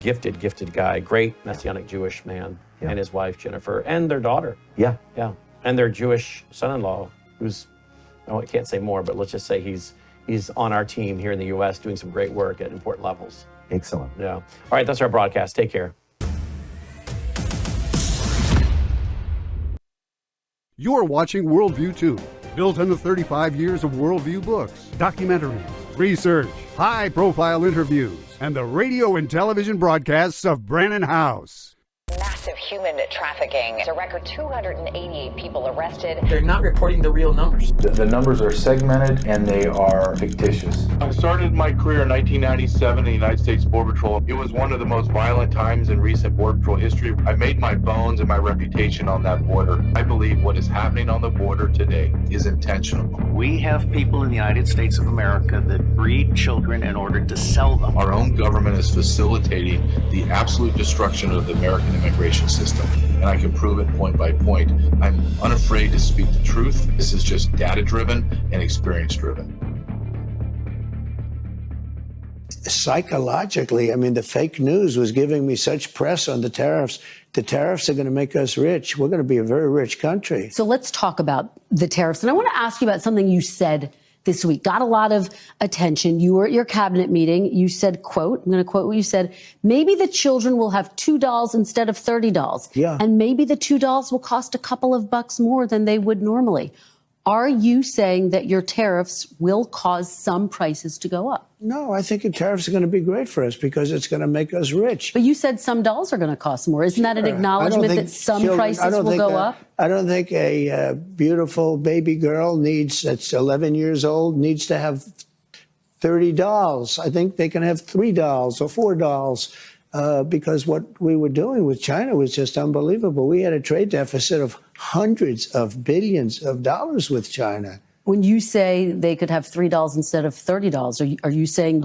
Gifted guy, great Messianic Jewish man, and his wife, Jennifer, and their daughter. Yeah. And their Jewish son-in-law, who's, I can't say more, but let's just say he's on our team here in the U.S. doing some great work at important levels. Excellent. Yeah. All right, that's our broadcast. Take care. You're watching Worldview 2, built on the 35 years of Worldview books, documentaries, research, high-profile interviews, and the radio and television broadcasts of Brannon House. Massive human trafficking. It's a record 288 people arrested. They're not reporting the real numbers. The numbers are segmented and they are fictitious. I started my career in 1997 in the United States Border Patrol. It was one of the most violent times in recent Border Patrol history. I made my bones and my reputation on that border. I believe what is happening on the border today is intentional. We have people in the United States of America that breed children in order to sell them. Our own government is facilitating the absolute destruction of the American immigration system, and I can prove it point by point. I'm unafraid to speak the truth. This is just data-driven and experience-driven. Psychologically, I mean, the fake news was giving me such press on the tariffs. The tariffs are going to make us rich. We're going to be a very rich country. So let's talk about the tariffs. And I want to ask you about something you said this week. Got a lot of attention. You were at your cabinet meeting. You said, quote, I'm going to quote what you said, maybe the children will have $2 instead of $30. Yeah. And maybe the $2 will cost a couple of bucks more than they would normally. Are you saying that your tariffs will cause some prices to go up? No, I think the tariffs are going to be great for us because it's going to make us rich. But you said some dolls are going to cost more. Isn't that an acknowledgement that some prices will go up? I don't think a beautiful baby girl that's 11 years old needs to have 30 dolls. I think they can have 3 dolls or 4 dolls because what we were doing with China was just unbelievable. We had a trade deficit of hundreds of billions of dollars with China. When you say they could have $3 instead of $30, are you saying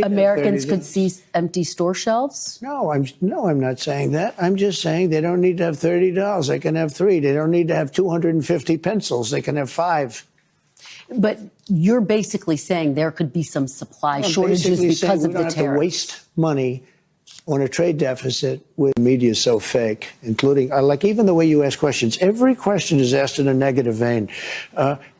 Americans could see empty store shelves? No, I'm not saying that. I'm just saying they don't need to have $30. They can have 3. They don't need to have 250 pencils. They can have 5. But you're basically saying there could be some supply shortages because of the tariffs. We don't have to waste money on a trade deficit with media so fake, including, like even the way you ask questions. Every question is asked in a negative vein.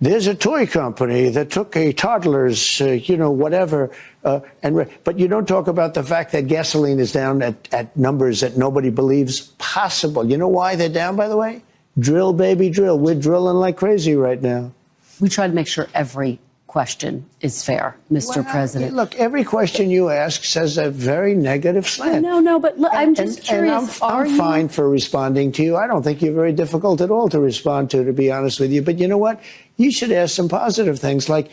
There's a toy company that took a toddler's, whatever, but you don't talk about the fact that gasoline is down at numbers that nobody believes possible. You know why they're down, by the way? Drill, baby, drill. We're drilling like crazy right now. We try to make sure every question is fair, Mr. President. Look, every question you ask says a very negative slant. No, but look, I'm just curious. I'm fine for responding to you. I don't think you're very difficult at all to respond to be honest with you. But you know what? You should ask some positive things like,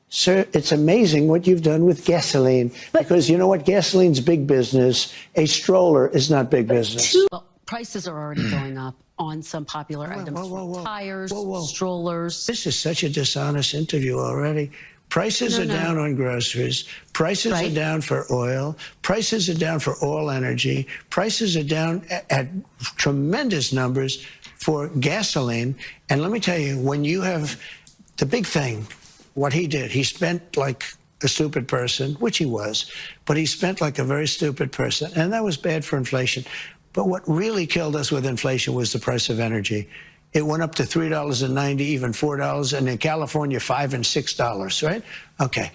sir, it's amazing what you've done with gasoline. Because you know what? Gasoline's big business. A stroller is not big business. Well, prices are already going up on some popular items, tires, strollers. This is such a dishonest interview already. Prices are down on groceries. Prices are down for oil. Prices are down for all energy. Prices are down at tremendous numbers for gasoline. And let me tell you, when you have the big thing, what he did, he spent like a stupid person, which he was, but he spent like a very stupid person. And that was bad for inflation. But what really killed us with inflation was the price of energy. It went up to $3.90, even $4, and in California, $5 and $6, right? Okay.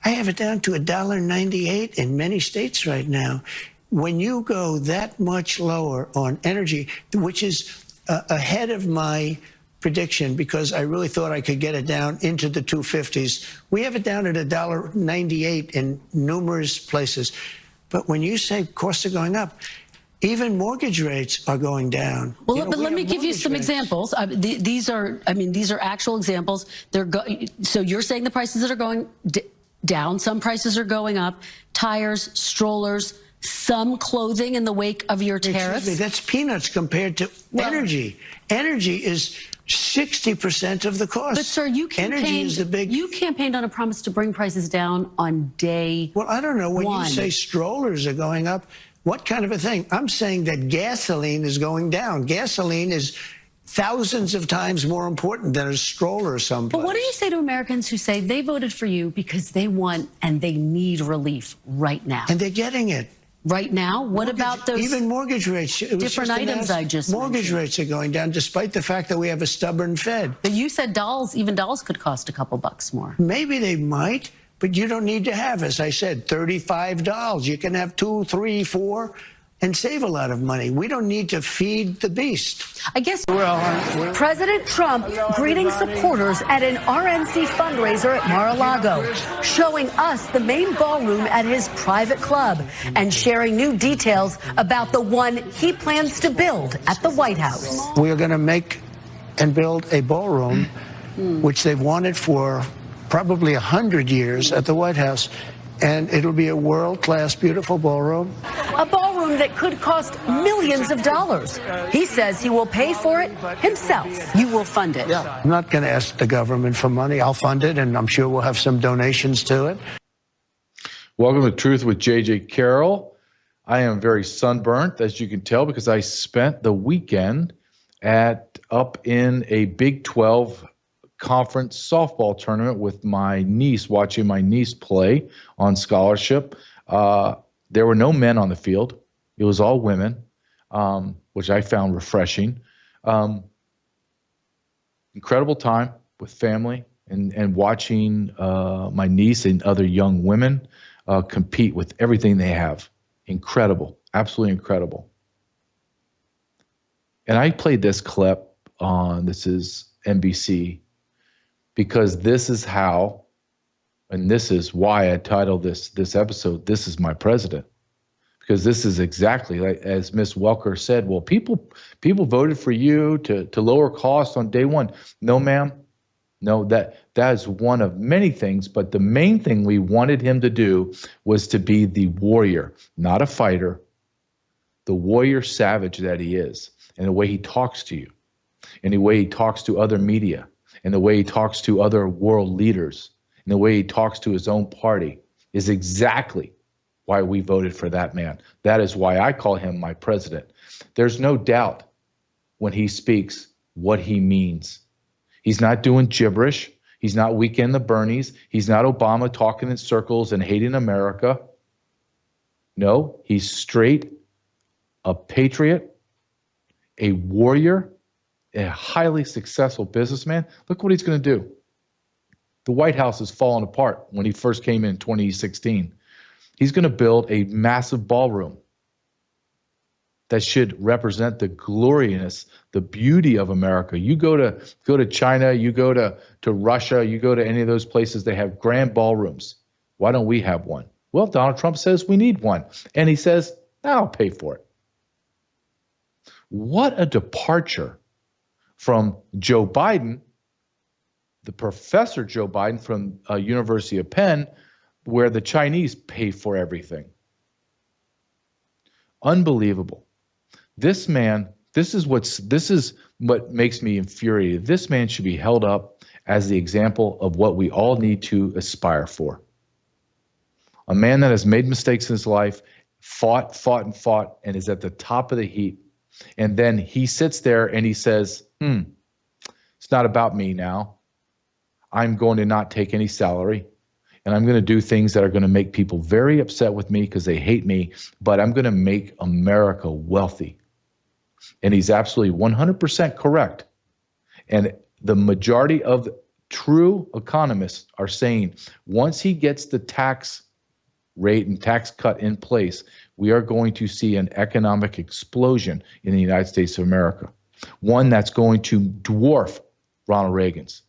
I have it down to $1.98 in many states right now. When you go that much lower on energy, which is ahead of my prediction because I really thought I could get it down into the 250s. We have it down at $1.98 in numerous places. But when you say costs are going up, even mortgage rates are going down. Well, but let me give you some examples. These are actual examples. So you're saying the prices that are going down, some prices are going up, tires, strollers, some clothing in the wake of your tariffs. Excuse me, that's peanuts compared to energy. Energy is 60% of the cost. But sir, you campaigned on a promise to bring prices down on day Well, I don't know. When you say strollers are going up, what kind of a thing? I'm saying that gasoline is going down. Gasoline is thousands of times more important than a stroller someplace. But what do you say to Americans who say they voted for you because they want and they need relief right now? And they're getting it. right now? What about those even mortgage rates? different items I just mortgage mentioned? rates are going down, despite the fact that we have a stubborn Fed. But you said even dolls could cost a couple bucks more. Maybe they might, but you don't need to have, as I said, $35. You can have 2, 3, 4, and save a lot of money. We don't need to feed the beast. I guess. President Trump greeting supporters at an RNC fundraiser at Mar-a-Lago, showing us the main ballroom at his private club and sharing new details about the one he plans to build at the White House. We are going to make and build a ballroom, which they've wanted for probably 100 years at the White House. And it'll be a world-class, beautiful ballroom. A ballroom that could cost millions of dollars. He says he will pay for it himself. You will fund it. Yeah. I'm not going to ask the government for money. I'll fund it, and I'm sure we'll have some donations to it. Welcome to Truth with JJ Carrell. I am very sunburnt, as you can tell, because I spent the weekend up in a Big 12 conference softball tournament with my niece, watching my niece play on scholarship. There were no men on the field. It was all women, which I found refreshing. Incredible time with family and watching my niece and other young women compete with everything they have. Incredible, absolutely incredible. And I played this clip this is NBC, because this is how, and this is why I titled this episode, "This is My President." Because this is exactly, like as Ms. Welker said, well, people voted for you to lower costs on day one. No, ma'am. No, that is one of many things, but the main thing we wanted him to do was to be the warrior, not a fighter, the warrior savage that he is, and the way he talks to you, and the way he talks to other media, and the way he talks to other world leaders, and the way he talks to his own party is exactly why we voted for that man. That is why I call him my president. There's no doubt when he speaks what he means. He's not doing gibberish. He's not Weekend the Bernies. He's not Obama talking in circles and hating America. No, he's straight a patriot, a warrior, a highly successful businessman. Look what he's going to do. The White House has fallen apart when he first came in 2016. He's going to build a massive ballroom that should represent the gloriousness, the beauty of America. You go to China, you go to Russia, you go to any of those places, they have grand ballrooms. Why don't we have one? Well, Donald Trump says we need one. And he says, I'll pay for it. What a departure from Joe Biden, the Professor Joe Biden from University of Penn, where the Chinese pay for everything. Unbelievable. This man, this is what makes me infuriated. This man should be held up as the example of what we all need to aspire for. A man that has made mistakes in his life, fought, and is at the top of the heap. And then he sits there and he says, it's not about me now. I'm going to not take any salary. And I'm going to do things that are going to make people very upset with me because they hate me, but I'm going to make America wealthy. And he's absolutely 100% correct. And the majority of true economists are saying once he gets the tax rate and tax cut in place, we are going to see an economic explosion in the United States of America, one that's going to dwarf Ronald Reagan's.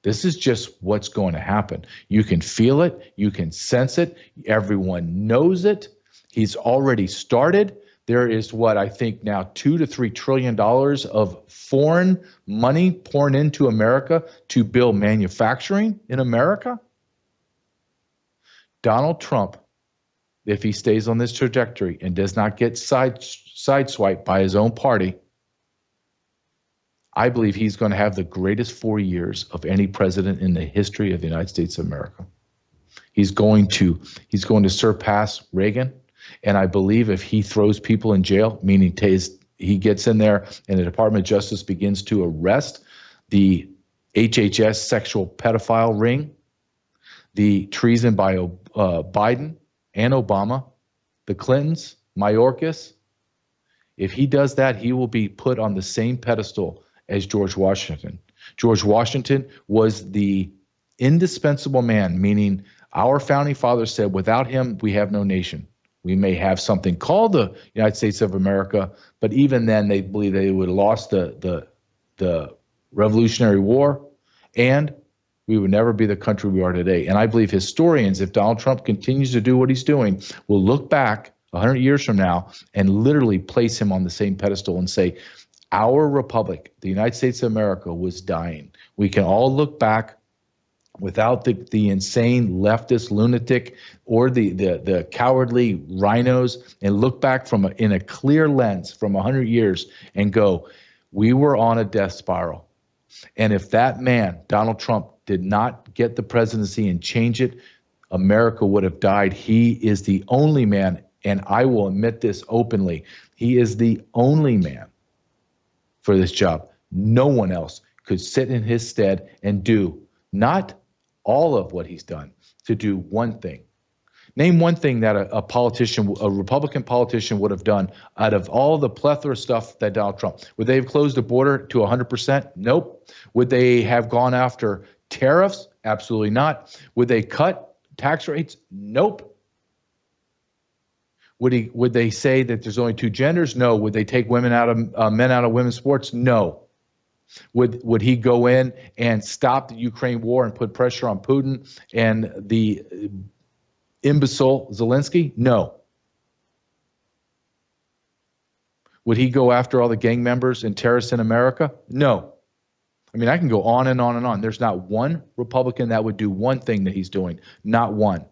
This is just what's going to happen. You can feel it. You can sense it. Everyone knows it. He's already started. There is what I think now $2 to $3 trillion of foreign money poured into America to build manufacturing in America. Donald Trump, if he stays on this trajectory and does not get sideswiped by his own party, I believe he's going to have the greatest 4 years of any president in the history of the United States of America. He's going to surpass Reagan, and I believe if he throws people in jail, meaning he gets in there and the Department of Justice begins to arrest the HHS sexual pedophile ring, the treason by Biden and Obama, the Clintons, Mayorkas, if he does that, he will be put on the same pedestal as George Washington. George Washington was the indispensable man, meaning our founding fathers said, without him, we have no nation. We may have something called the United States of America, but even then, they believe they would have lost the Revolutionary War, and we would never be the country we are today. And I believe historians, if Donald Trump continues to do what he's doing, will look back 100 years from now and literally place him on the same pedestal and say, our republic, the United States of America, was dying. We can all look back without the insane leftist lunatic or the cowardly rhinos, and look back in a clear lens from 100 years and go, we were on a death spiral. And if that man, Donald Trump, did not get the presidency and change it, America would have died. He is the only man, and I will admit this openly, he is the only man for this job. No one else could sit in his stead and do not all of what he's done, to do one thing. Name one thing that a politician, a Republican politician, would have done out of all the plethora of stuff that Donald Trump. Would they have closed the border to 100%? Nope. Would they have gone after tariffs? Absolutely not. Would they cut tax rates? Nope. Would they say that there's only two genders? No. Would they take women out of men out of women's sports? No. Would he go in and stop the Ukraine war and put pressure on Putin and the imbecile Zelensky? No. Would he go after all the gang members and terrorists in America? No. I mean, I can go on and on and on. There's not one Republican that would do one thing that he's doing. Not one.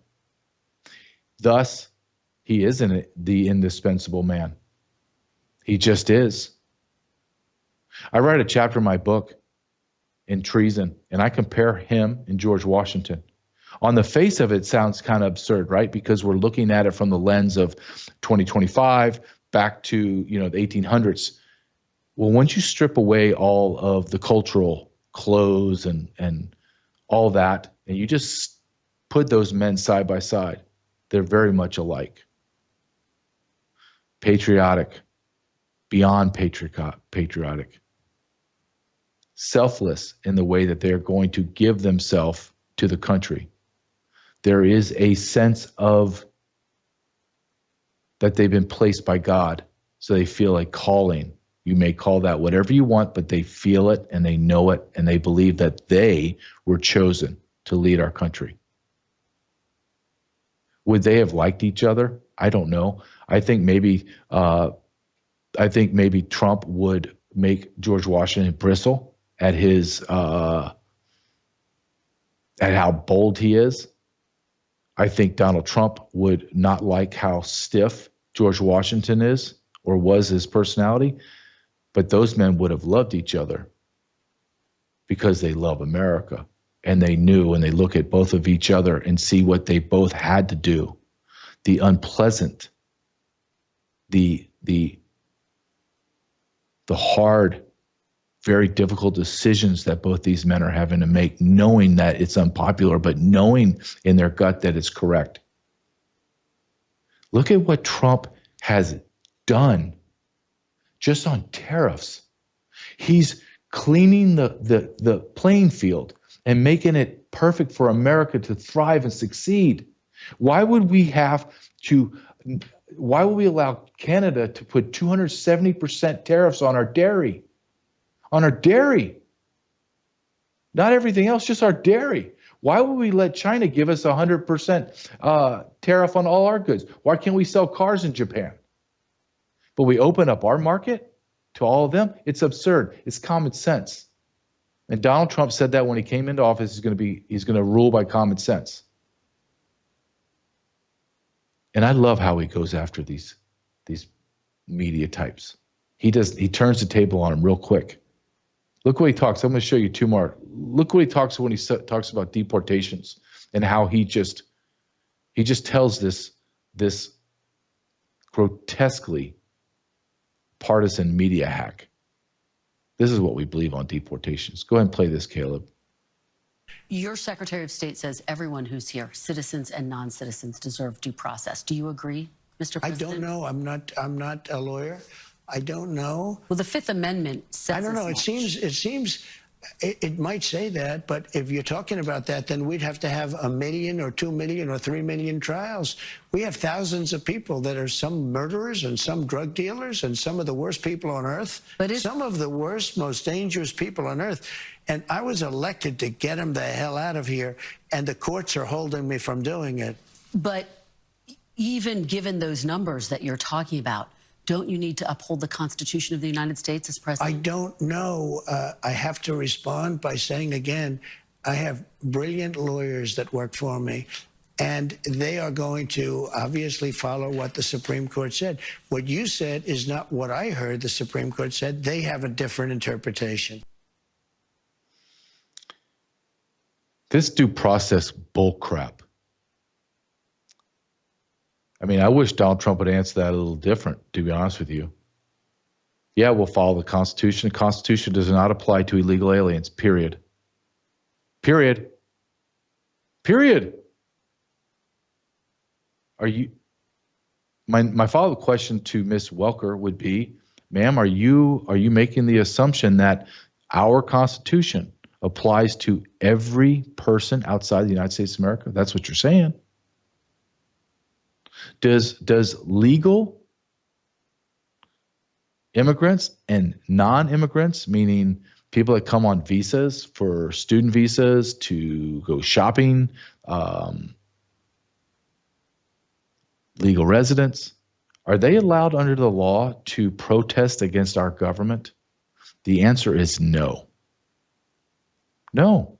Thus, he isn't the indispensable man. He just is. I write a chapter in my book in treason, and I compare him and George Washington. On the face of it, sounds kind of absurd, right? Because we're looking at it from the lens of 2025 back to, the 1800s. Well, once you strip away all of the cultural clothes and all that, and you just put those men side by side, they're very much alike. Patriotic, beyond patriotic. Selfless in the way that they're going to give themselves to the country. There is a sense of that they've been placed by God, so they feel a calling. You may call that whatever you want, but they feel it and they know it, and they believe that they were chosen to lead our country. Would they have liked each other? I don't know. I think maybe Trump would make George Washington bristle at his at how bold he is. I think Donald Trump would not like how stiff George Washington is or was his personality, but those men would have loved each other because they love America, and they knew, and they look at both of each other and see what they both had to do, the unpleasant, the hard, very difficult decisions that both these men are having to make, knowing that it's unpopular, but knowing in their gut that it's correct. Look at what Trump has done just on tariffs. He's cleaning the playing field and making it perfect for America to thrive and succeed. Why would we allow Canada to put 270% tariffs on our dairy? On our dairy. Not everything else, just our dairy. Why would we let China give us 100% tariff on all our goods? Why can't we sell cars in Japan? But we open up our market to all of them? It's absurd. It's common sense. And Donald Trump said that when he came into office, he's going to rule by common sense. And I love how he goes after these media types. He turns the table on them real quick. Look what he talks. I'm going to show you two more. Look what he talks when he talks about deportations and how he just tells this grotesquely partisan media hack. This is what we believe on deportations. Go ahead and play this, Caleb. Your Secretary of State says everyone who's here, citizens and non-citizens, deserve due process. Do you agree? Mr. I President? don't know. I'm not a lawyer. I don't know. Well, the Fifth Amendment says I don't know. as It seems it might say that, but if you're talking about that, then we'd have to have 1 million or 2 million or 3 million trials. We have thousands of people that are some murderers and some drug dealers and some of the worst people on earth. But some of the worst, most dangerous people on earth. And I was elected to get them the hell out of here, and the courts are holding me from doing it. But even given those numbers that you're talking about, don't you need to uphold the Constitution of the United States as president? I don't know. I have to respond by saying again, I have brilliant lawyers that work for me, and they are going to obviously follow what the Supreme Court said. What you said is not what I heard the Supreme Court said. They have a different interpretation. This due process bullcrap. I mean, I wish Donald Trump would answer that a little different, to be honest with you. Yeah, we'll follow the Constitution. The Constitution does not apply to illegal aliens, period. Period. Period. Are you... My follow-up question to Ms. Welker would be, ma'am, are you making the assumption that our Constitution applies to every person outside the United States of America? That's what you're saying. Does legal immigrants and non-immigrants, meaning people that come on visas for student visas to go shopping, legal residents, are they allowed under the law to protest against our government? The answer is no. No.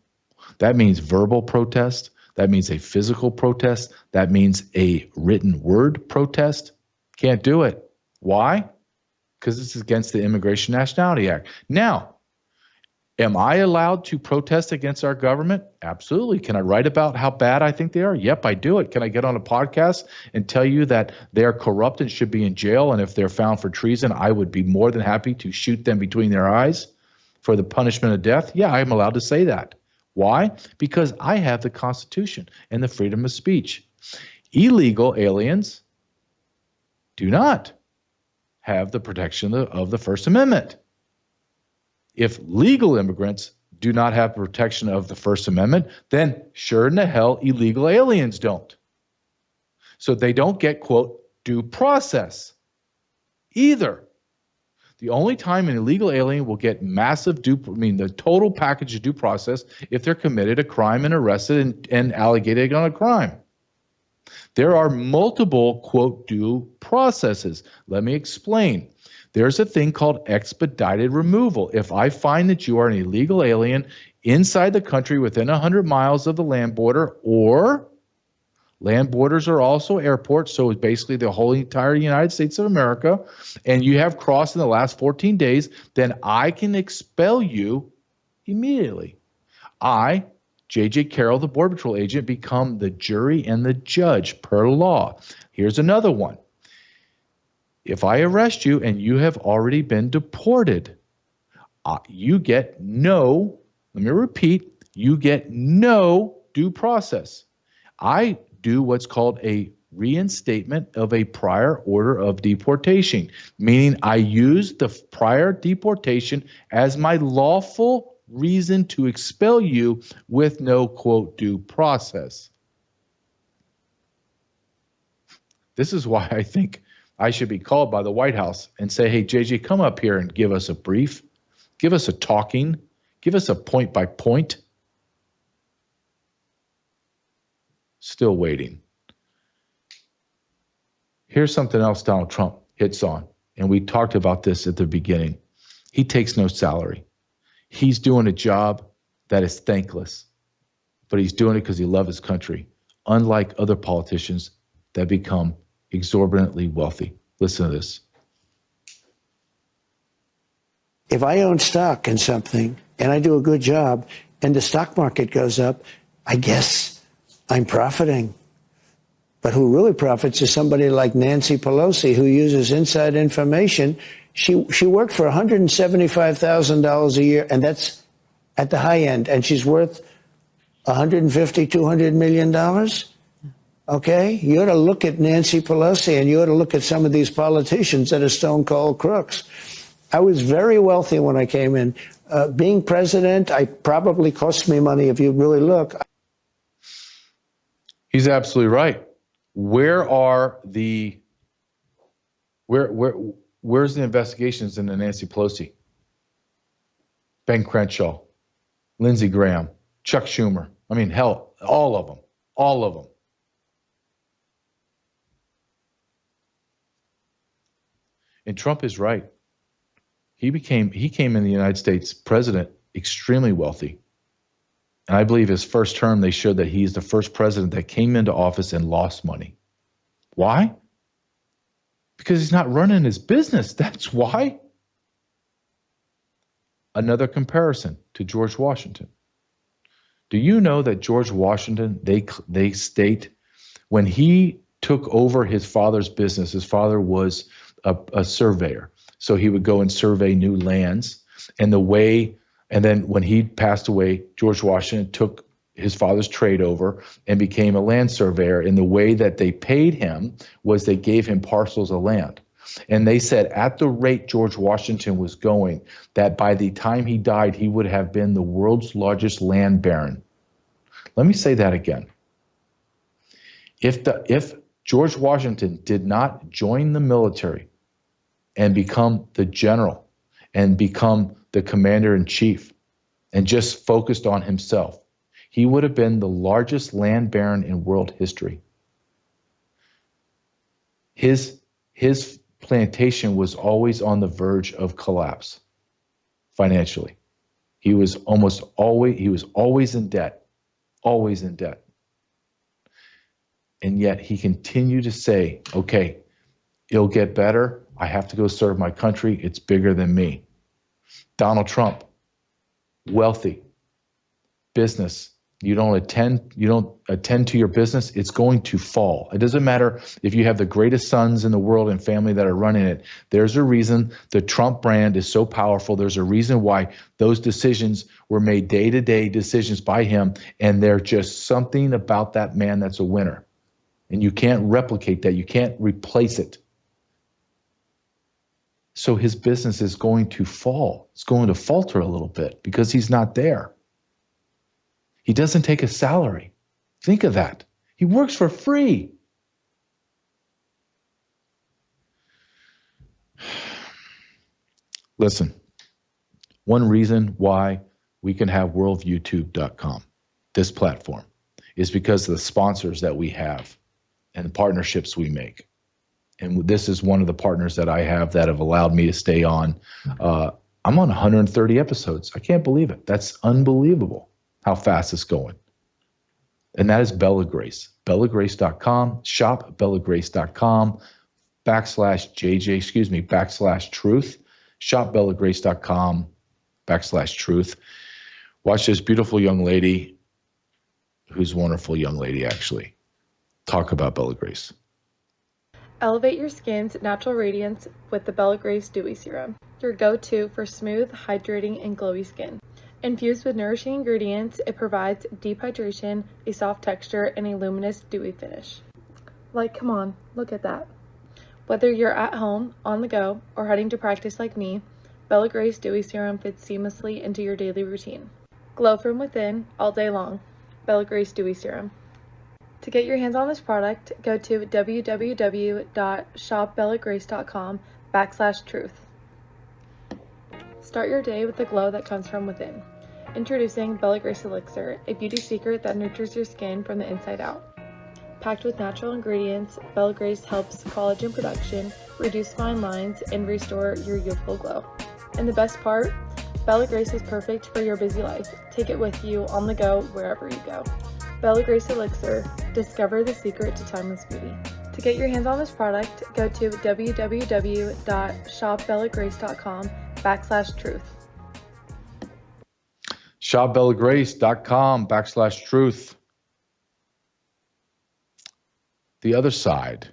That means verbal protest. That means a physical protest. That means a written word protest. Can't do it. Why? Because it's against the Immigration Nationality Act. Now, am I allowed to protest against our government? Absolutely. Can I write about how bad I think they are? Yep, I do it. Can I get on a podcast and tell you that they are corrupt and should be in jail, and if they're found for treason, I would be more than happy to shoot them between their eyes for the punishment of death? Yeah, I'm allowed to say that. Why? Because I have the Constitution and the freedom of speech. Illegal aliens do not have the protection of the First Amendment. If legal immigrants do not have protection of the First Amendment, then sure in the hell illegal aliens don't. So they don't get, quote, due process either. The only time an illegal alien will get massive the total package of due process if they're committed a crime and arrested and alleged on a crime. There are multiple, quote, due processes. Let me explain. There's a thing called expedited removal. If I find that you are an illegal alien inside the country within 100 miles of the land border, or land borders are also airports, so it's basically the whole entire United States of America, and you have crossed in the last 14 days, then I can expel you immediately. I, J.J. Carrell, the Border Patrol agent, become the jury and the judge per law. Here's another one. If I arrest you and you have already been deported, you get no, let me repeat, you get no due process. I do what's called a reinstatement of a prior order of deportation, meaning I use the prior deportation as my lawful reason to expel you with no, quote, due process. This is why I think I should be called by the White House and say, hey, JJ, come up here and give us a brief, give us a talking, give us a point by point. Still waiting. Here's something else Donald Trump hits on, and we talked about this at the beginning. He takes no salary. He's doing a job that is thankless, but he's doing it because he loves his country, unlike other politicians that become exorbitantly wealthy. Listen to this. If I own stock in something and I do a good job and the stock market goes up, I guess I'm profiting. But who really profits is somebody like Nancy Pelosi, who uses inside information. She worked for $175,000 a year, and that's at the high end, and she's worth $150, $200 million. Okay? You ought to look at Nancy Pelosi, and you ought to look at some of these politicians that are stone cold crooks. I was very wealthy when I came in. Being president, I probably cost me money if you really look. He's absolutely right. Where's the investigations into Nancy Pelosi, Ben Crenshaw, Lindsey Graham, Chuck Schumer? I mean, hell, all of them. And Trump is right. He came in the United States president extremely wealthy. And I believe his first term, they showed that he's the first president that came into office and lost money. Why? Because he's not running his business. That's why. Another comparison to George Washington. Do you know that George Washington, they state, when he took over his father's business, his father was a surveyor. So he would go and survey new lands. And then when he passed away, George Washington took his father's trade over and became a land surveyor. And the way that they paid him was they gave him parcels of land. And they said at the rate George Washington was going, that by the time he died, he would have been the world's largest land baron. Let me say that again. If George Washington did not join the military and become the general and become the commander-in-chief and just focused on himself, he would have been the largest land baron in world history. His plantation was always on the verge of collapse financially. He was always in debt, always in debt. And yet he continued to say, okay, it'll get better. I have to go serve my country. It's bigger than me. Donald Trump, wealthy, business. You don't attend to your business, it's going to fall. It doesn't matter if you have the greatest sons in the world and family that are running it. There's a reason the Trump brand is so powerful. There's a reason why those decisions were made day-to-day decisions by him, and they're just something about that man that's a winner. And you can't replicate that. You can't replace it. So his business is going to fall. It's going to falter a little bit because he's not there. He doesn't take a salary. Think of that. He works for free. Listen, one reason why we can have worldviewtube.com, this platform, is because of the sponsors that we have and the partnerships we make. And this is one of the partners that I have that have allowed me to stay on. I'm on 130 episodes. I can't believe it. That's unbelievable how fast it's going. And that is Bella Grace. BellaGrace.com, shop BellaGrace.com, /truth. Shop BellaGrace.com, /truth. Watch this beautiful young lady, who's a wonderful young lady actually, talk about Bella Grace. Elevate your skin's natural radiance with the Bella Grace Dewy Serum, your go-to for smooth, hydrating, and glowy skin. Infused with nourishing ingredients, it provides deep hydration, a soft texture, and a luminous, dewy finish. Like, come on, look at that. Whether you're at home, on the go, or heading to practice like me, Bella Grace Dewy Serum fits seamlessly into your daily routine. Glow from within all day long. Bella Grace Dewy Serum. To get your hands on this product, go to www.shopbellagrace.com /truth. Start your day with the glow that comes from within. Introducing Bella Grace Elixir, a beauty secret that nurtures your skin from the inside out. Packed with natural ingredients, Bella Grace helps collagen production, reduce fine lines, and restore your youthful glow. And the best part, Bella Grace is perfect for your busy life. Take it with you on the go wherever you go. Bella Grace Elixir, discover the secret to timeless beauty. To get your hands on this product, go to www.shopbellagrace.com /truth. Shopbellagrace.com /truth. The other side,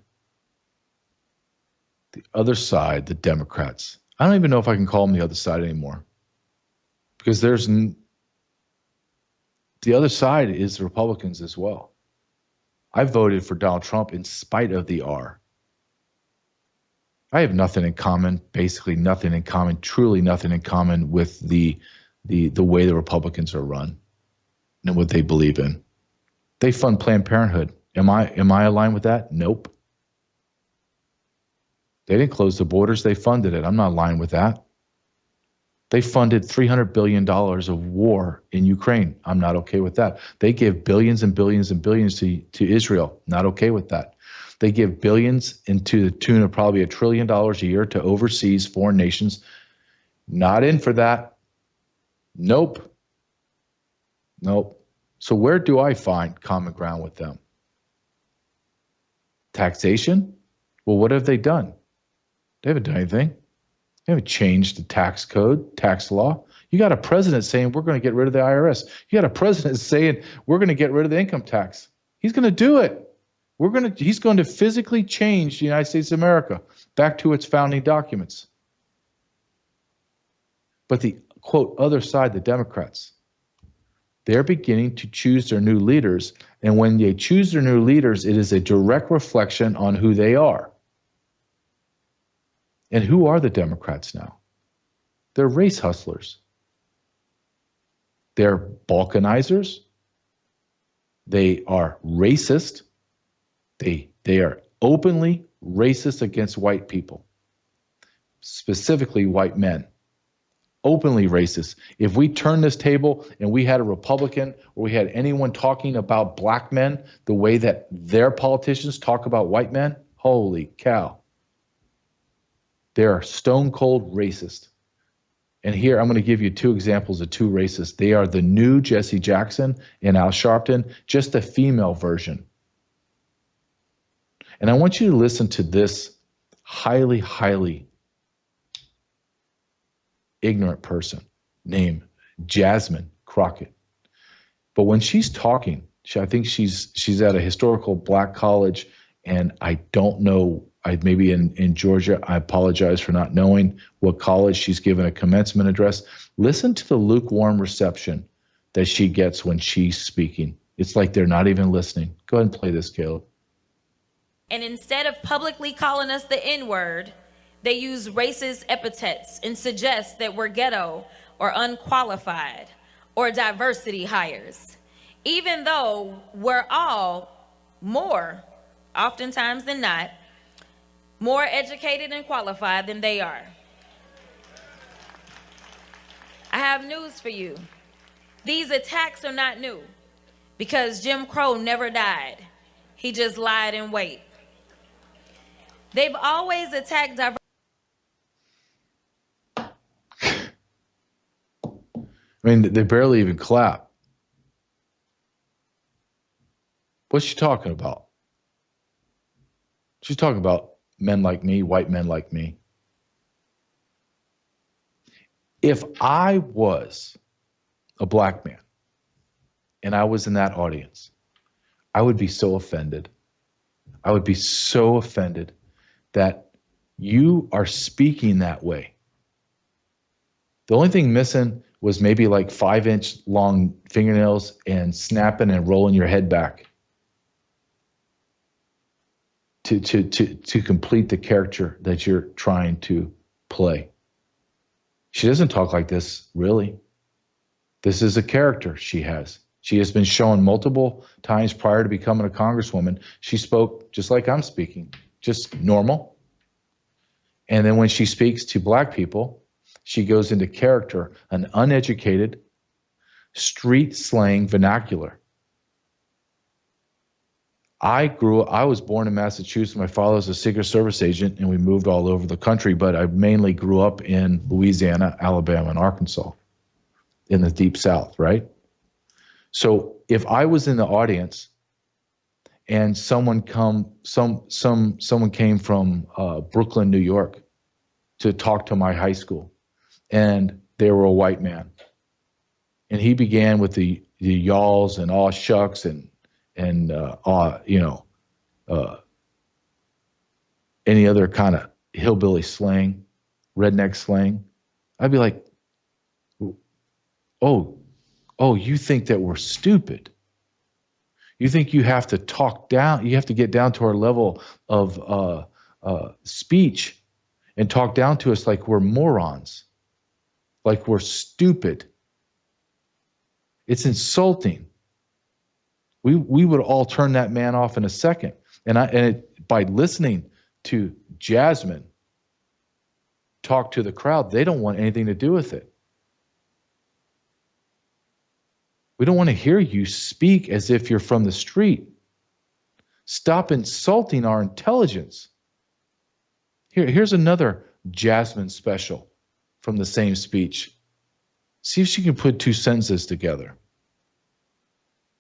the Democrats. I don't even know if I can call them the other side anymore, because the other side is the Republicans as well. I voted for Donald Trump in spite of the R. I have nothing in common, basically nothing in common, truly nothing in common with the way the Republicans are run and what they believe in. They fund Planned Parenthood. Am I aligned with that? Nope. They didn't close the borders. They funded it. I'm not aligned with that. They funded $300 billion of war in Ukraine. I'm not okay with that. They give billions and billions and billions to Israel. Not okay with that. They give billions into the tune of probably $1 trillion a year to overseas foreign nations. Not in for that. Nope. So where do I find common ground with them? Taxation? Well, what have they done? They haven't done anything. They haven't changed the tax code, tax law. You got a president saying we're going to get rid of the IRS. You got a president saying we're going to get rid of the income tax. He's going to do it. He's going to physically change the United States of America back to its founding documents. But the, quote, other side, the Democrats, they're beginning to choose their new leaders. And when they choose their new leaders, it is a direct reflection on who they are. And who are the Democrats now? They're race hustlers. They're balkanizers. They are racist. They are openly racist against white people, specifically white men. Openly racist. If we turn this table and we had a Republican or we had anyone talking about black men the way that their politicians talk about white men, holy cow. They're stone cold racist. And here I'm going to give you two examples of two racists. They are the new Jesse Jackson and Al Sharpton, just a female version. And I want you to listen to this highly, highly ignorant person named Jasmine Crockett. But when she's talking, I think she's at a historical black college, and I don't know, maybe in Georgia. I apologize for not knowing what college she's given a commencement address. Listen to the lukewarm reception that she gets when she's speaking. It's like they're not even listening. Go ahead and play this, Caleb. And instead of publicly calling us the N-word, they use racist epithets and suggest that we're ghetto or unqualified or diversity hires, even though we're all more, oftentimes than not, more educated and qualified than they are. I have news for you. These attacks are not new because Jim Crow never died. He just lied in wait. They've always attacked diversity. I mean, they barely even clap. What's she talking about? She's talking about men like me, white men like me. If I was a black man and I was in that audience, I would be so offended. I would be so offended that you are speaking that way. The only thing missing was maybe like 5-inch long fingernails and snapping and rolling your head back to complete the character that you're trying to play. She doesn't talk like this, really. This is a character she has. She has been shown multiple times prior to becoming a congresswoman. She spoke just like I'm speaking, just normal. And then when she speaks to black people, she goes into character, an uneducated, street slang vernacular. I was born in Massachusetts. My father was a Secret Service agent, and we moved all over the country, but I mainly grew up in Louisiana, Alabama, and Arkansas, in the Deep South, right? So if I was in the audience and someone came from Brooklyn, New York, to talk to my high school, and they were a white man, and he began with the y'alls and aw shucks and any other kind of hillbilly slang, redneck slang, I'd be like, oh, you think that we're stupid. You think you have to talk down, you have to get down to our level of speech and talk down to us like we're morons, like we're stupid. It's insulting. We would all turn that man off in a second. By listening to Jasmine talk to the crowd, they don't want anything to do with it. We don't want to hear you speak as if you're from the street. Stop insulting our intelligence. Here's another Jasmine special from the same speech. See if she can put two sentences together.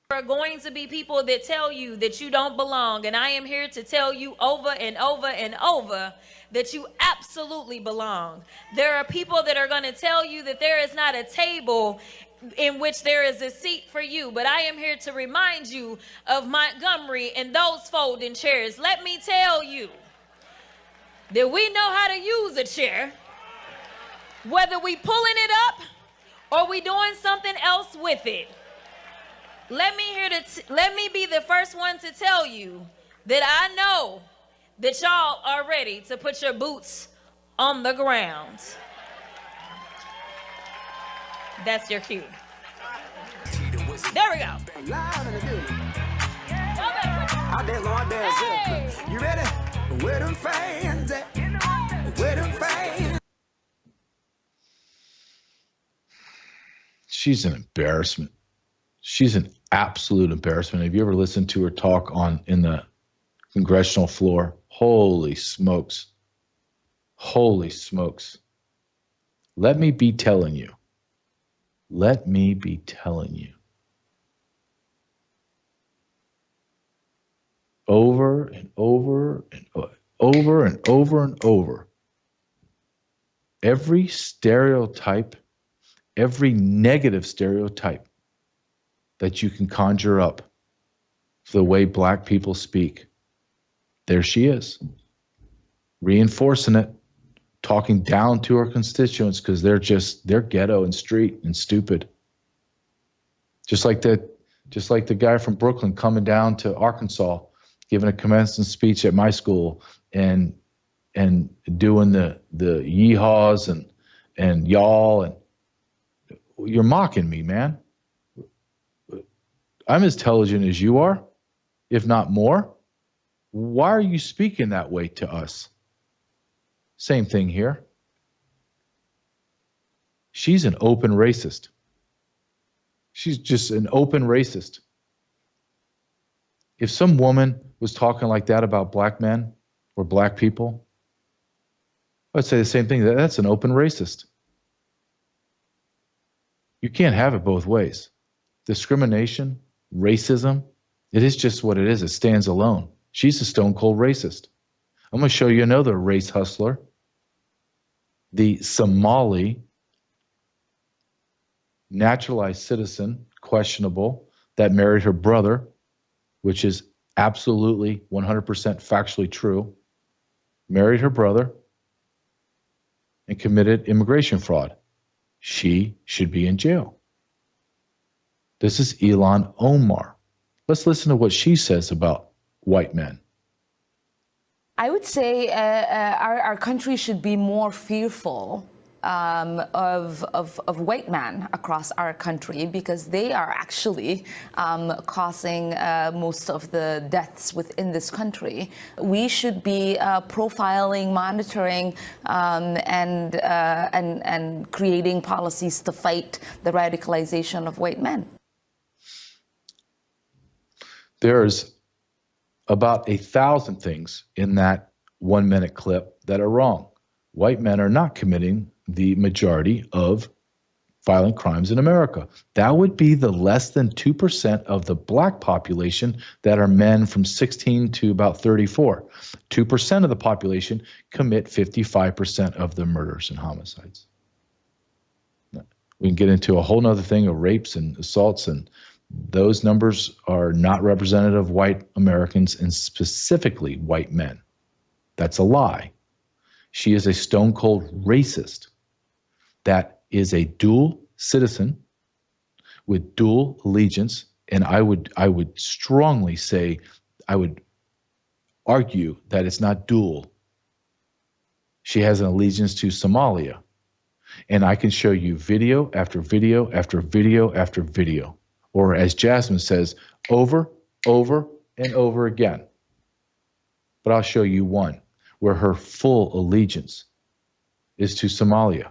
There are going to be people that tell you that you don't belong, and I am here to tell you over and over and over that you absolutely belong. There are people that are going to tell you that there is not a table in which there is a seat for you, but I am here to remind you of Montgomery and those folding chairs. Let me tell you that we know how to use a chair, whether we pulling it up or we doing something else with it. Let me be the first one to tell you that I know that y'all are ready to put your boots on the ground. That's your cue. There we go. Hey. You ready? Where them fans at? Where them fans? She's an embarrassment. She's an absolute embarrassment. Have you ever listened to her talk in the congressional floor? Holy smokes. Holy smokes. Let me be telling you. Let me be telling you. Over and over and over and over and over. Every stereotype, every negative stereotype that you can conjure up for the way black people speak, there she is, reinforcing it, talking down to her constituents because they're ghetto and street and stupid. Just like the guy from Brooklyn coming down to Arkansas, giving a commencement speech at my school and doing the yeehaws and y'all, and you're mocking me, man. I'm as intelligent as you are, if not more. Why are you speaking that way to us? Same thing here. She's an open racist. She's just an open racist. If some woman was talking like that about black men or black people, I'd say the same thing. That's an open racist. You can't have it both ways. Discrimination, racism, it is just what it is. It stands alone. She's a stone cold racist. I'm going to show you another race hustler. The Somali naturalized citizen, questionable, that married her brother, which is absolutely 100% factually true, married her brother and committed immigration fraud. She should be in jail. This is Ilhan Omar. Let's listen to what she says about white men. I would say our country should be more fearful of white men across our country, because they are actually causing most of the deaths within this country. We should be profiling, monitoring, and creating policies to fight the radicalization of white men. There's about 1,000 things in that 1-minute clip that are wrong. White men are not committing the majority of violent crimes in America. That would be the less than 2% of the black population that are men from 16 to about 34. 2% of the population commit 55% of the murders and homicides. We can get into a whole nother thing of rapes and assaults, and those numbers are not representative of white Americans and specifically white men. That's a lie. She is a stone cold racist that is a dual citizen with dual allegiance And I would strongly say, I would argue that it's not dual. She has an allegiance to Somalia. And I can show you video after video after video after video. Or as Jasmine says, over, and over again. But I'll show you one where her full allegiance is to Somalia.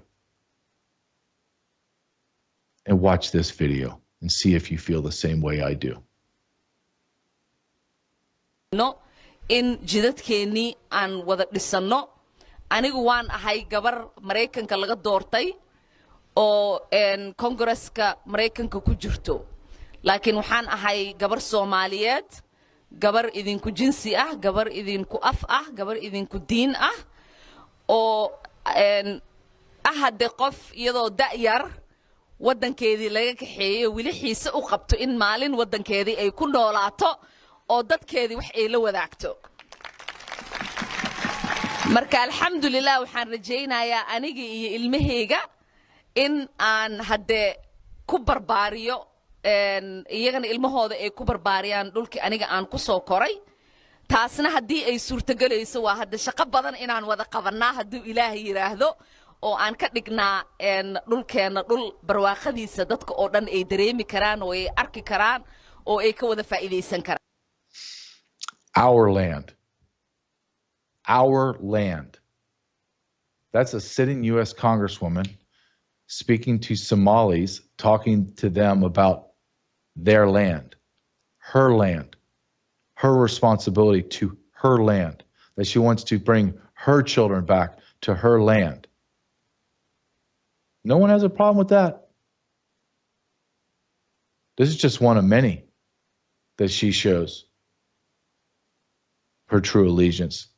And watch this video and see if you feel the same way I do. No, in jidadkeennii aan wada dhisano. Anigu waan ahay gabar Mareykanka laga doortay oo Kongresska Mareykanka ku jirto. Laakiin waxaan ahay gabar Soomaaliyeed, gabar idinku jinsi ah, gabar idinku af ah, gabar idinku diin ah oo hadde qof iyadoo da'yar waddankeedii laga kaxeeyay wili xiise u qabto in maalin waddankeedii ay ku noolaato oo dadkeedii wax ay la wadaagto. Marka alxamdulillah waxaan rajaynayaa aniga iyo ilmahayga in aan hadde ku barbaariyo iyagana ilmahooda ay ku barbaariyaan dhulkii aniga aan ku soo koray. Taasna haddii ay suurtagelayso waa hadde shaqo badan inaan wada qabanaa hadduu Ilaahay yiraahdo oo aan ka dhignaa dhulkeena dhul barwaaqadiisa dadka oo dhan ay dareemi karaan oo ay arki karaan oo ay ka wada faa'iideysan karaan. Our land. Our land. That's a sitting U.S. Congresswoman speaking to Somalis, talking to them about their land, her responsibility to her land, that she wants to bring her children back to her land. No one has a problem with that. This is just one of many that she shows her true allegiance.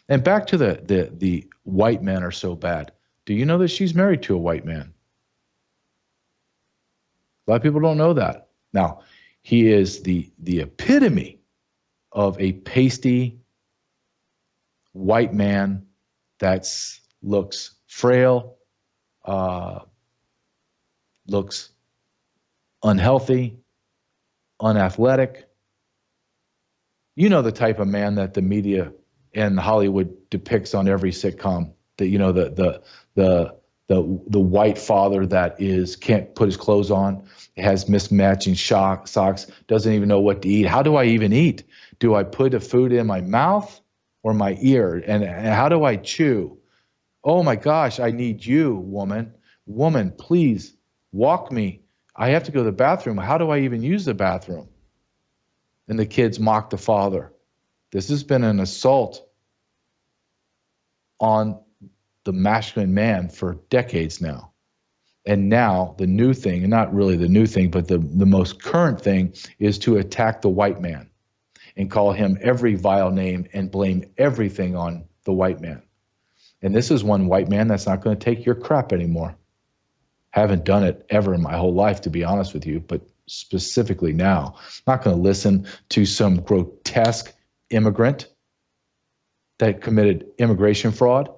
And back to the white men are so bad. Do you know that she's married to a white man? A lot of people don't know that. Now, he is the epitome of a pasty white man that looks frail, looks unhealthy, unathletic. You know the type of man that the media and Hollywood depicts on every sitcom. That you know the white father that can't put his clothes on, has mismatching socks, doesn't even know what to eat. How do I even eat? Do I put the food in my mouth or my ear? And how do I chew? Oh my gosh, I need you, woman. Woman, please walk me. I have to go to the bathroom. How do I even use the bathroom? And the kids mock the father. This has been an assault on the masculine man for decades now. And now the new thing, and not really the new thing, but the most current thing is to attack the white man and call him every vile name and blame everything on the white man. And this is one white man that's not going to take your crap anymore. Haven't done it ever in my whole life, to be honest with you, but specifically now. Not going to listen to some grotesque immigrant that committed immigration fraud,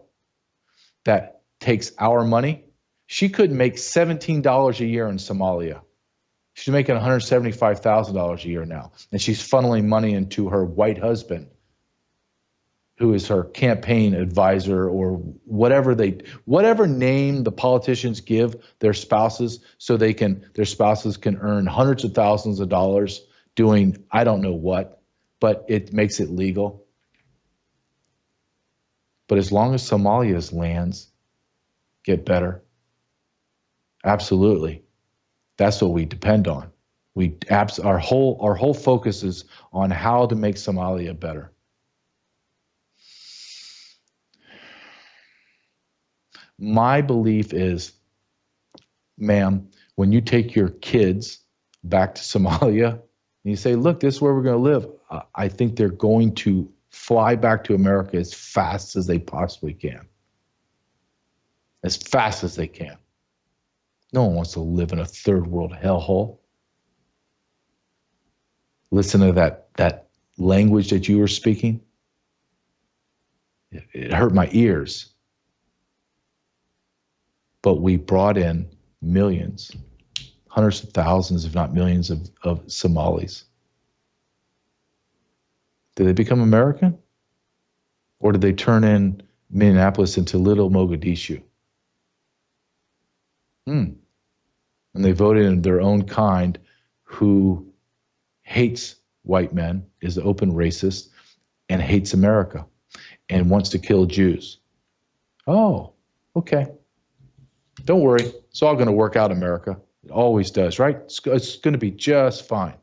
that takes our money. She could make $17 a year in Somalia. She's making $175,000 a year now. And she's funneling money into her white husband, who is her campaign advisor or whatever name the politicians give their spouses so their spouses can earn hundreds of thousands of dollars doing I don't know what, but it makes it legal. But as long as Somalia's lands get better, absolutely, that's what we depend on. Our whole focus is on how to make Somalia better. My belief is, ma'am, when you take your kids back to Somalia and you say, look, this is where we're going to live, I think they're going to fly back to America as fast as they possibly can. As fast as they can. No one wants to live in a third world hellhole. Listen to that language that you were speaking. It hurt my ears. But we brought in millions, hundreds of thousands, if not millions of Somalis. Did they become American? Or did they turn in Minneapolis into little Mogadishu? And they voted in their own kind who hates white men, is an open racist, and hates America and wants to kill Jews. Oh, okay. Don't worry. It's all going to work out, America. It always does, right? It's going to be just fine.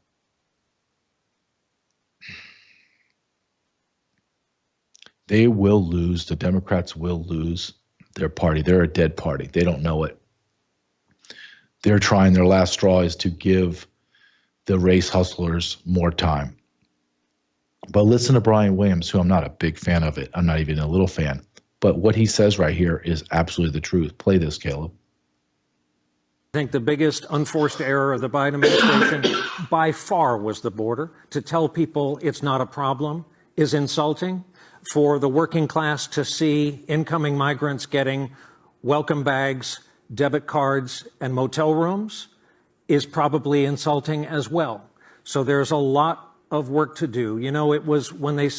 They will lose. The Democrats will lose their party. They're a dead party. They don't know it. They're trying their last straw is to give the race hustlers more time. But listen to Brian Williams, who I'm not a big fan of it. I'm not even a little fan. But what he says right here is absolutely the truth. Play this, Caleb. I think the biggest unforced error of the Biden administration by far was the border. To tell people it's not a problem is insulting. For the working class to see incoming migrants getting welcome bags, debit cards, and motel rooms is probably insulting as well. So there's a lot of work to do. You know, it was when they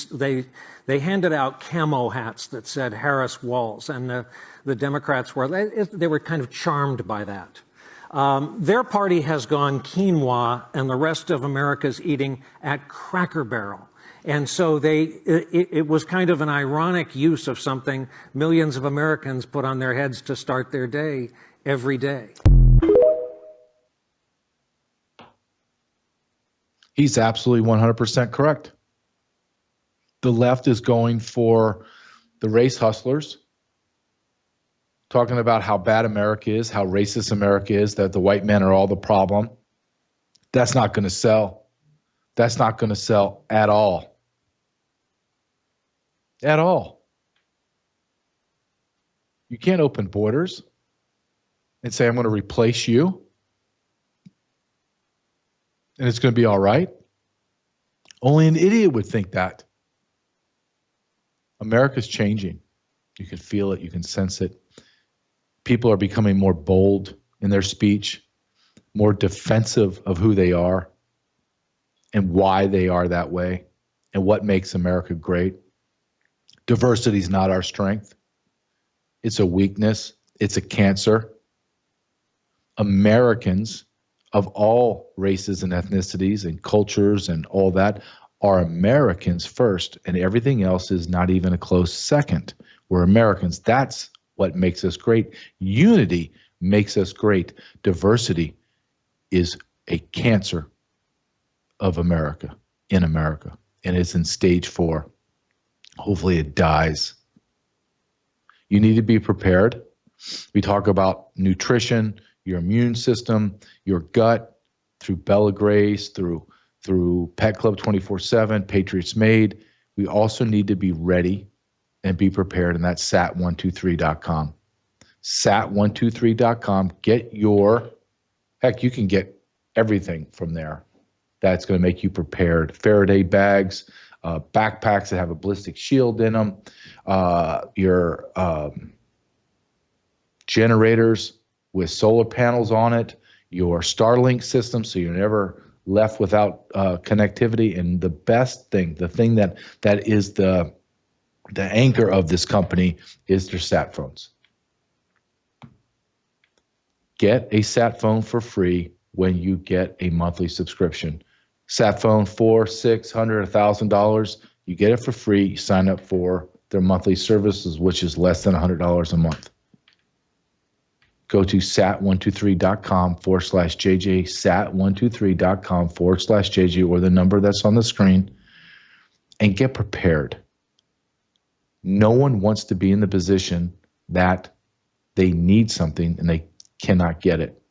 handed out camo hats that said Harris Walls, and the Democrats they were kind of charmed by that. Their party has gone quinoa, and the rest of America's eating at Cracker Barrel. And so it was kind of an ironic use of something millions of Americans put on their heads to start their day every day. He's absolutely 100% correct. The left is going for the race hustlers, talking about how bad America is, how racist America is, that the white men are all the problem. That's not going to sell. That's not going to sell at all. At all. You can't open borders and say, I'm going to replace you, and it's going to be all right. Only an idiot would think that. America's changing. You can feel it. You can sense it. People are becoming more bold in their speech, more defensive of who they are and why they are that way and what makes America great. Diversity is not our strength. It's a weakness. It's a cancer. Americans of all races and ethnicities and cultures and all that are Americans first, and everything else is not even a close second. We're Americans. That's what makes us great. Unity makes us great. Diversity is a cancer of America, in America, and it's in stage 4. Hopefully it dies. You need to be prepared. We talk about nutrition, your immune system, your gut, through Bella Grace, through Pet Club 24/7, Patriots Made. We also need to be ready and be prepared, and that's sat123.com. Sat123.com. Get your, heck, you can get everything from there. That's going to make you prepared. Faraday bags, backpacks that have a ballistic shield in them, your generators with solar panels on it, your Starlink system so you're never left without connectivity. And the best thing, the thing that is the anchor of this company is their sat phones. Get a sat phone for free when you get a monthly subscription. Sat phone, $400, $600, $1,000. You get it for free. You sign up for their monthly services, which is less than $100 a month. Go to sat123.com/JJ, sat123.com/JJ, or the number that's on the screen, and get prepared. No one wants to be in the position that they need something and they cannot get it.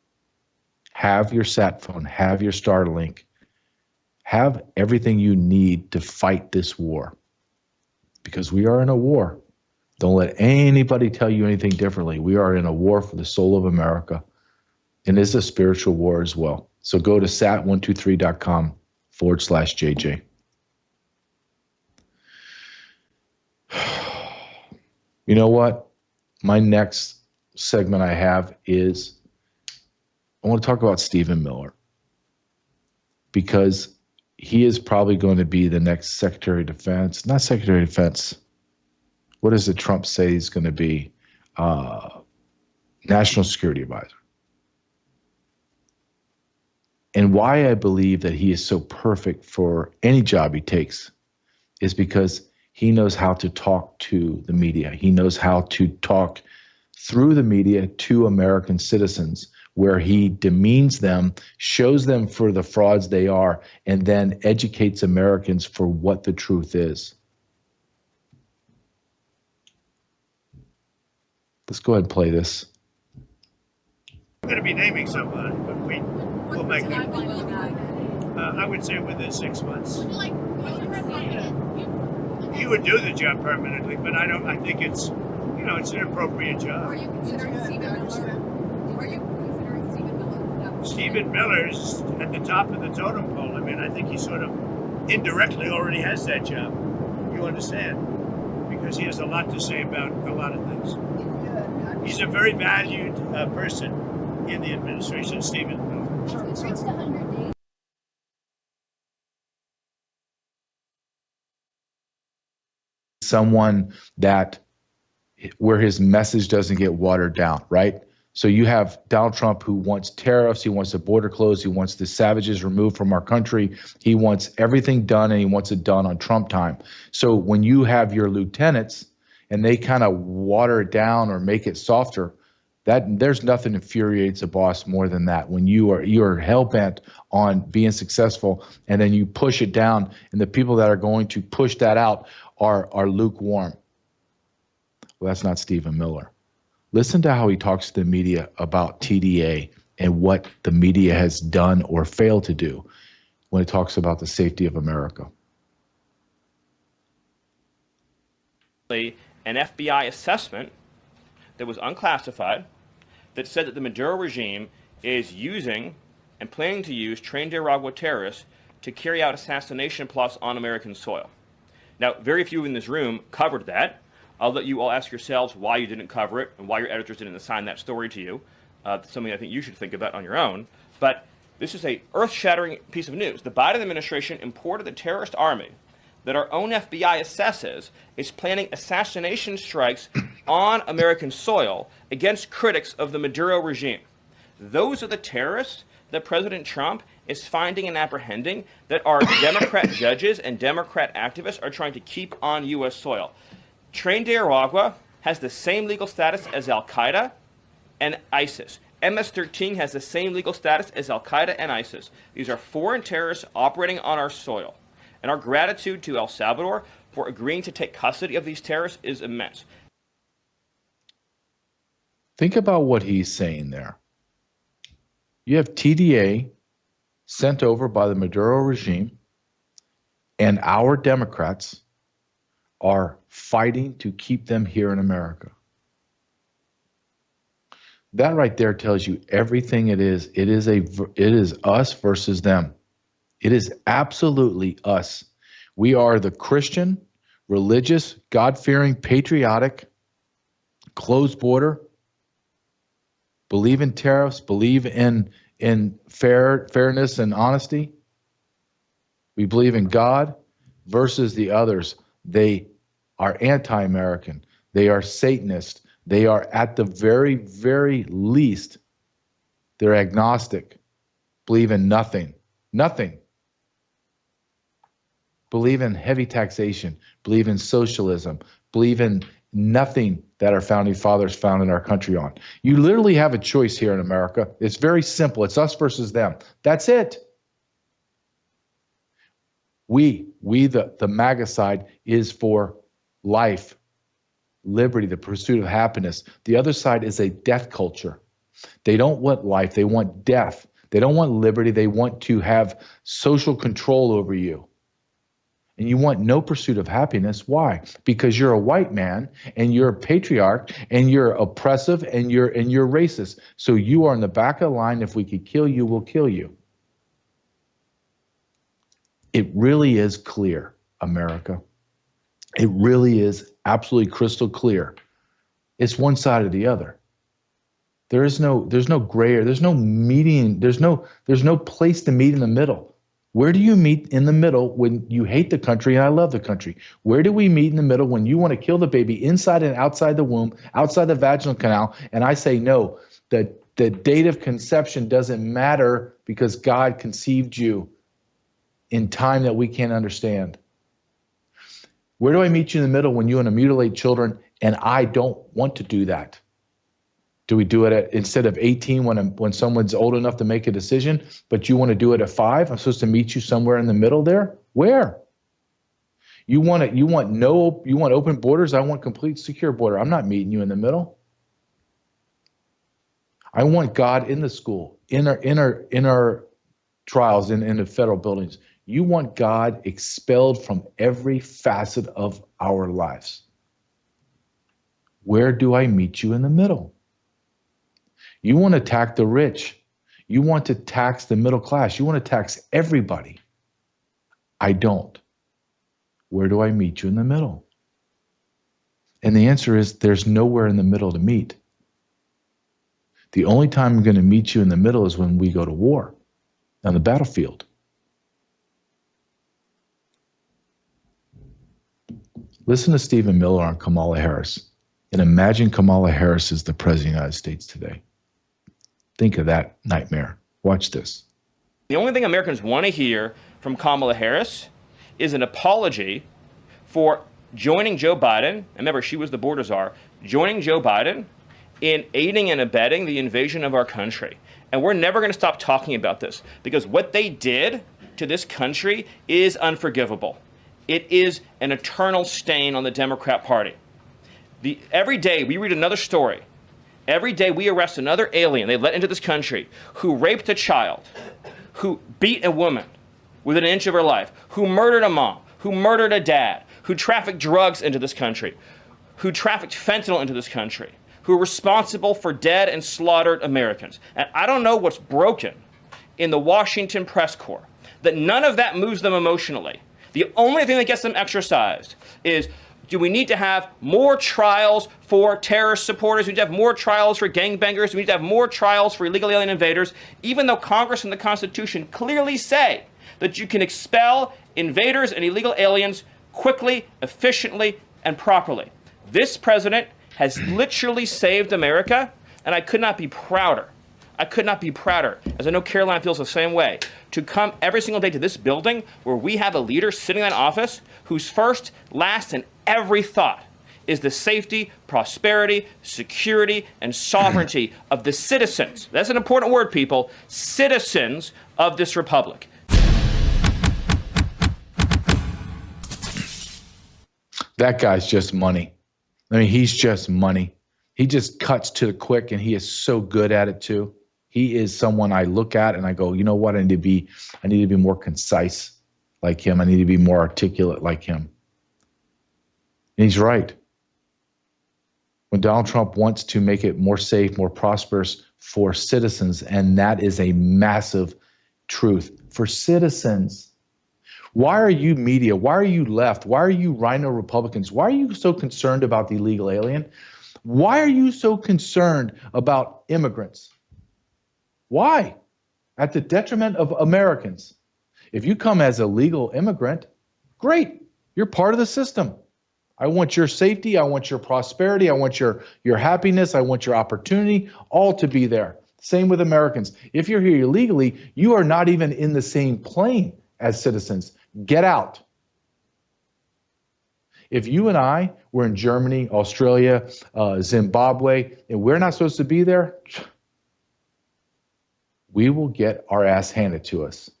Have your sat phone, have your Starlink, have everything you need to fight this war, because we are in a war. Don't let anybody tell you anything differently. We are in a war for the soul of America, and it's a spiritual war as well. So go to sat123.com/JJ. You know what? My next segment I have is I want to talk about Stephen Miller, because he is probably going to be the next Secretary of Defense. Not Secretary of Defense. What does the Trump say he's going to be? National Security Advisor. And why I believe that he is so perfect for any job he takes is because he knows how to talk to the media. He knows how to talk through the media to American citizens, where he demeans them, shows them for the frauds they are, and then educates Americans for what the truth is. Let's go ahead and play this. We're going to be naming somebody, but we'll make it. I would say within 6 months. He would do the job permanently, but I think it's, it's an appropriate job. Are you considering Stephen Miller? Stephen Miller's at the top of the totem pole. I mean, I think he sort of indirectly already has that job. You understand? Because he has a lot to say about a lot of things. He's a very valued person in the administration, Stephen Miller. It's reached 100 days. Someone that where his message doesn't get watered down, right? So you have Donald Trump, who wants tariffs, he wants the border closed, he wants the savages removed from our country, he wants everything done, and he wants it done on Trump time. So when you have your lieutenants and they kind of water it down or make it softer, that there's nothing infuriates a boss more than that. When you're hell-bent on being successful and then you push it down, and the people that are going to push that out are lukewarm. Well, that's not Stephen Miller. Listen to how he talks to the media about TDA and what the media has done or failed to do when it talks about the safety of America. An FBI assessment that was unclassified that said that the Maduro regime is using and planning to use trained Nicaragua terrorists to carry out assassination plots on American soil. Now, very few in this room covered that. I'll let you all ask yourselves why you didn't cover it and why your editors didn't assign that story to you. Something I think you should think about on your own. But this is a earth-shattering piece of news. The Biden administration imported the terrorist army that our own FBI assesses is planning assassination strikes on American soil against critics of the Maduro regime. Those are the terrorists that President Trump is finding and apprehending that our Democrat judges and Democrat activists are trying to keep on U.S. soil. Trained Nicaragua has the same legal status as Al-Qaeda and ISIS. MS-13 has the same legal status as Al-Qaeda and ISIS. These are foreign terrorists operating on our soil. And our gratitude to El Salvador for agreeing to take custody of these terrorists is immense. Think about what he's saying there. You have TDA sent over by the Maduro regime, and our Democrats are fighting to keep them here in America. That right there tells you everything it is. It is us versus them. It is absolutely us. We are the Christian, religious, God-fearing, patriotic, closed border, believe in tariffs, believe in fairness and honesty. We believe in God versus the others. They are anti-American. They are Satanist. They are, at the very, very least, they're agnostic, believe in nothing. Nothing. Believe in heavy taxation, believe in socialism, believe in nothing that our founding fathers founded our country on. You literally have a choice here in America. It's very simple. It's us versus them. That's it. The MAGA side is for life, liberty, the pursuit of happiness. The other side is a death culture. They don't want life. They want death. They don't want liberty. They want to have social control over you. And you want no pursuit of happiness. Why? Because you're a white man and you're a patriarch and you're oppressive and you're racist. So you are in the back of the line. If we could kill you, we'll kill you. It really is clear, America. It really is absolutely crystal clear. It's one side or the other. There's no gray area. There's no meeting. There's no place to meet in the middle. Where do you meet in the middle when you hate the country and I love the country? Where do we meet in the middle when you want to kill the baby inside and outside the womb, outside the vaginal canal? And I say, no, the date of conception doesn't matter because God conceived you in time that we can't understand. Where do I meet you in the middle when you want to mutilate children and I don't want to do that? Do we do it instead of 18 when someone's old enough to make a decision, but you want to do it at 5? I'm supposed to meet you somewhere in the middle there? Where? You want open borders? I want complete secure border. I'm not meeting you in the middle. I want God in the school, in our trials, in the federal buildings. You want God expelled from every facet of our lives. Where do I meet you in the middle? You want to attack the rich. You want to tax the middle class. You want to tax everybody. I don't. Where do I meet you in the middle? And the answer is there's nowhere in the middle to meet. The only time I'm going to meet you in the middle is when we go to war on the battlefield. Listen to Stephen Miller on Kamala Harris and imagine Kamala Harris is the president of the United States today. Think of that nightmare. Watch this. The only thing Americans want to hear from Kamala Harris is an apology for joining Joe Biden. And remember, she was the border czar, joining Joe Biden in aiding and abetting the invasion of our country. And we're never going to stop talking about this because what they did to this country is unforgivable. It is an eternal stain on the Democrat Party. Every day we read another story. Every day we arrest another alien they let into this country who raped a child, who beat a woman within an inch of her life, who murdered a mom, who murdered a dad, who trafficked drugs into this country, who trafficked fentanyl into this country, who are responsible for dead and slaughtered Americans. And I don't know what's broken in the Washington press corps, that none of that moves them emotionally. The only thing that gets them exercised is, do we need to have more trials for terrorist supporters? We need to have more trials for gangbangers. We need to have more trials for illegal alien invaders, even though Congress and the Constitution clearly say that you can expel invaders and illegal aliens quickly, efficiently, and properly. This president has literally saved America, and I could not be prouder. I could not be prouder, as I know Caroline feels the same way, to come every single day to this building where we have a leader sitting in that office whose first, last, and every thought is the safety, prosperity, security, and sovereignty of the citizens. That's an important word, people. Citizens of this republic. That guy's just money. I mean, he's just money. He just cuts to the quick, and he is so good at it too. He is someone I look at and I go, you know what? I need to be more concise like him. I need to be more articulate like him. And he's right. When Donald Trump wants to make it more safe, more prosperous for citizens, and that is a massive truth for citizens. Why are you media? Why are you left? Why are you rhino Republicans? Why are you so concerned about the illegal alien? Why are you so concerned about immigrants? Why? At the detriment of Americans. If you come as a legal immigrant, great. You're part of the system. I want your safety. I want your prosperity. I want your happiness. I want your opportunity, all to be there. Same with Americans. If you're here illegally, you are not even in the same plane as citizens. Get out. If you and I were in Germany, Australia, Zimbabwe, and we're not supposed to be there, we will get our ass handed to us.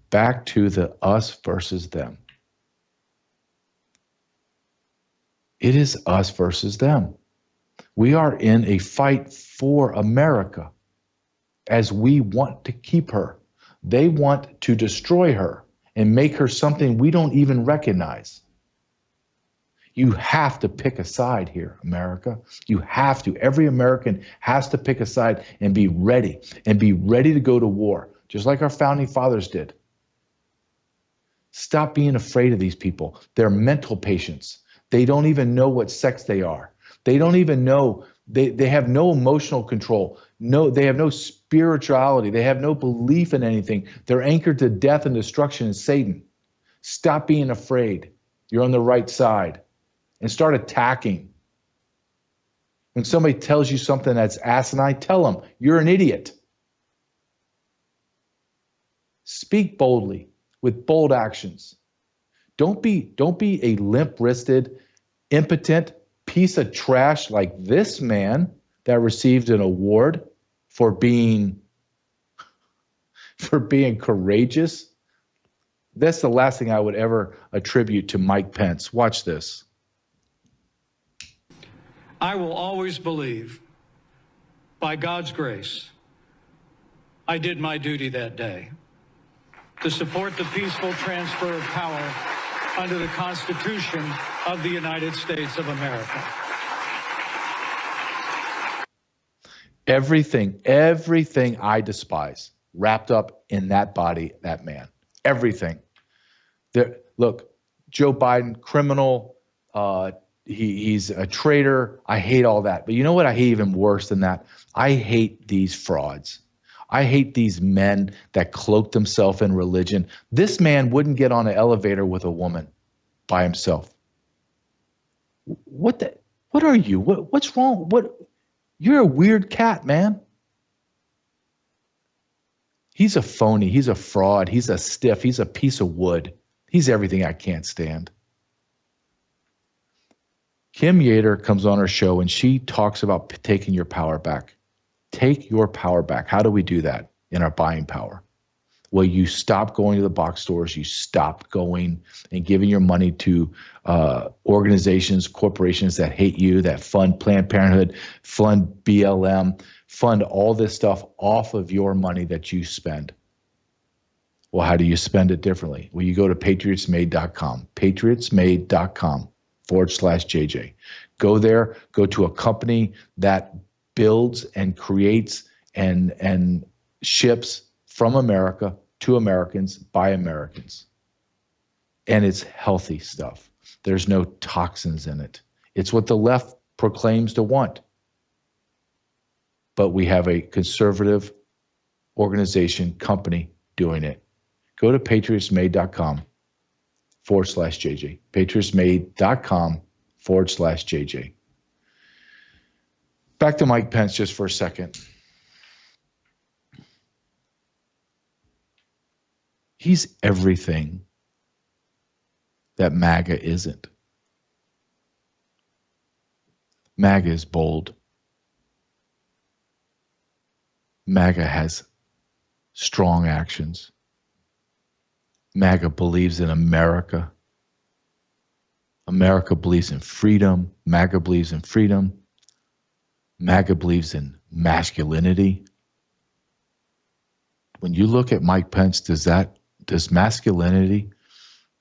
Back to the us versus them. It is us versus them. We are in a fight for America as we want to keep her. They want to destroy her and make her something we don't even recognize. You have to pick a side here, America. You have to. Every American has to pick a side and be ready to go to war, just like our founding fathers did. Stop being afraid of these people. They're mental patients. They don't even know what sex they are. They don't even know. They have no emotional control. No, they have no spirituality. They have no belief in anything. They're anchored to death and destruction and Satan. Stop being afraid. You're on the right side. And start attacking. When somebody tells you something that's asinine, tell them you're an idiot. Speak boldly with bold actions. Don't be a limp-wristed, impotent piece of trash like this man that received an award for being courageous. That's the last thing I would ever attribute to Mike Pence. Watch this. I will always believe, by God's grace, I did my duty that day to support the peaceful transfer of power under the Constitution of the United States of America. Everything I despise wrapped up in that body, that man. Everything. Look, Joe Biden, criminal, he's a traitor. I hate all that. But you know what I hate even worse than that? I hate these frauds. I hate these men that cloak themselves in religion. This man wouldn't get on an elevator with a woman by himself. What are you? What's wrong? You're a weird cat, man. He's a phony. He's a fraud. He's a stiff. He's a piece of wood. He's everything I can't stand. Kim Yater comes on her show and she talks about taking your power back. Take your power back. How do we do that in our buying power? Well, you stop going to the box stores. You stop going and giving your money to organizations, corporations that hate you, that fund Planned Parenthood, fund BLM, fund all this stuff off of your money that you spend. Well, how do you spend it differently? Well, you go to patriotsmade.com, patriotsmade.com/JJ. Go there, go to a company that builds and creates and ships from America to Americans by Americans. And it's healthy stuff. There's no toxins in it. It's what the left proclaims to want. But we have a conservative organization, company doing it. Go to patriotsmade.com/JJ. patriotsmade.com/JJ. Back to Mike Pence just for a second. He's everything that MAGA isn't. MAGA is bold. MAGA has strong actions. MAGA believes in America. America believes in freedom. MAGA believes in freedom. MAGA believes in masculinity. When you look at Mike Pence, does masculinity,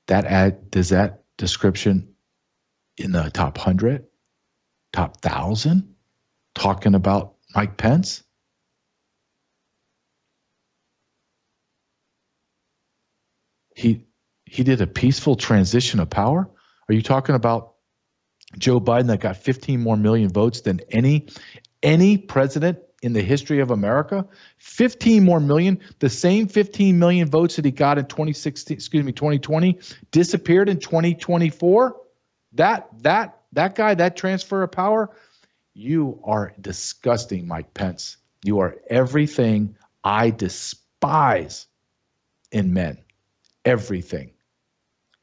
does that description in the top 100, top 1,000, talking about Mike Pence? He did a peaceful transition of power? Are you talking about Joe Biden that got 15 more million votes than any president in the history of America? 15 more million, the same 15 million votes that he got in 2020 disappeared in 2024. That guy, that transfer of power, you are disgusting, Mike Pence. You are everything I despise in men. Everything.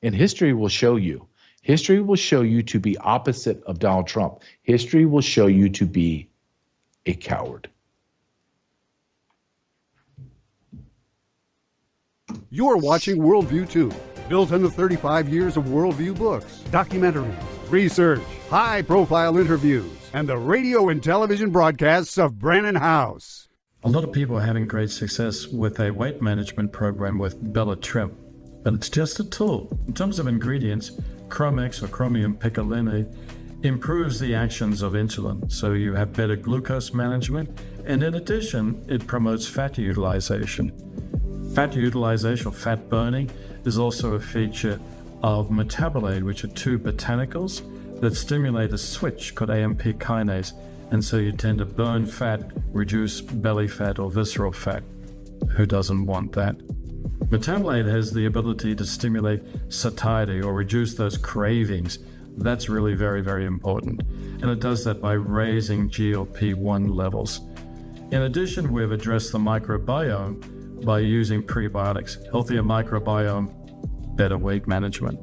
And history will show you. History will show you to be opposite of Donald Trump. History will show you to be a coward. You're watching Worldview 2, built on the 35 years of Worldview books, documentaries, research, high-profile interviews, and the radio and television broadcasts of Brannon House. A lot of people are having great success with a weight management program with Bella Trim, but it's just a tool. In terms of ingredients, Chromex or chromium picolinate improves the actions of insulin, so you have better glucose management, and in addition, it promotes fat utilization. Fat utilization or fat burning is also a feature of metabolite, which are two botanicals that stimulate a switch called AMP kinase, and so you tend to burn fat, reduce belly fat or visceral fat. Who doesn't want that? Metabolite has the ability to stimulate satiety or reduce those cravings. That's really very, very important. And it does that by raising GLP-1 levels. In addition, we've addressed the microbiome by using prebiotics. Healthier microbiome, better weight management.